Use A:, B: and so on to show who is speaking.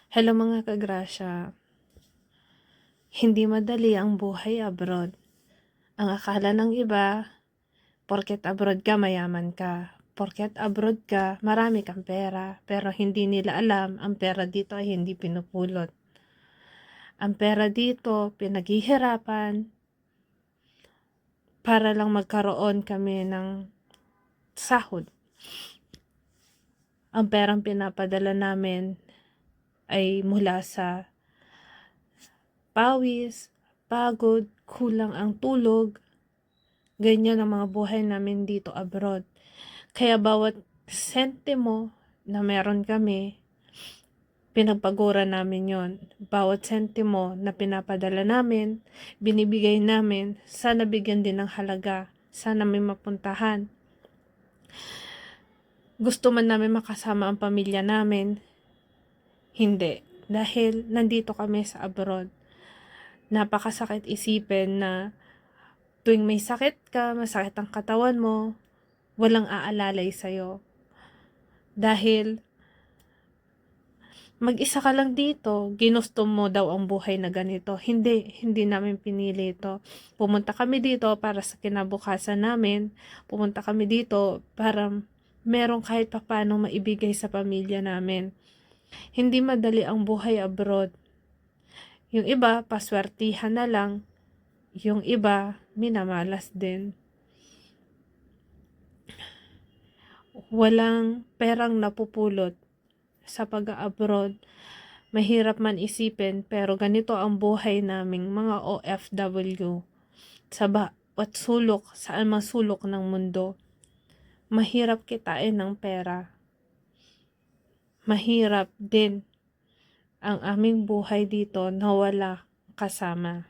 A: Hello mga kagrasya, hindi madali ang buhay abroad. Ang akala ng iba, porket abroad ka mayaman ka. Porket abroad ka, marami kang pera. Pero hindi nila alam, ang pera dito ay hindi pinupulot. Ang pera dito, pinaghihirapan para lang magkaroon kami ng sahod. Ang perang pinapadala namin ay mula sa pawis, pagod, kulang ang tulog. Ganyan ang mga buhay namin dito abroad. Kaya bawat sentimo na meron kami, pinagpagura namin yon. Bawat sentimo na pinapadala namin, binibigay namin, sana bigyan din ng halaga. Sana may mapuntahan. Gusto man namin makasama ang pamilya namin, hindi. Dahil nandito kami sa abroad. Napakasakit isipin na tuwing may sakit ka, masakit ang katawan mo, walang aalalay sa'yo. Dahil mag-isa ka lang dito, ginusto mo daw ang buhay na ganito. Hindi namin pinili ito. Pumunta kami dito para sa kinabukasan namin. Pumunta kami dito para merong kahit papaano maibigay sa pamilya namin. Hindi madali ang buhay abroad. Yung iba, paswertihan na lang. Yung iba, minamalas din. Walang perang napupulot sa pag-abroad. Mahirap man isipin, pero ganito ang buhay naming mga OFW. Sa bawat sulok, saan man sulok ng mundo, mahirap kitain ng pera. Mahirap din ang aming buhay dito na wala kasama.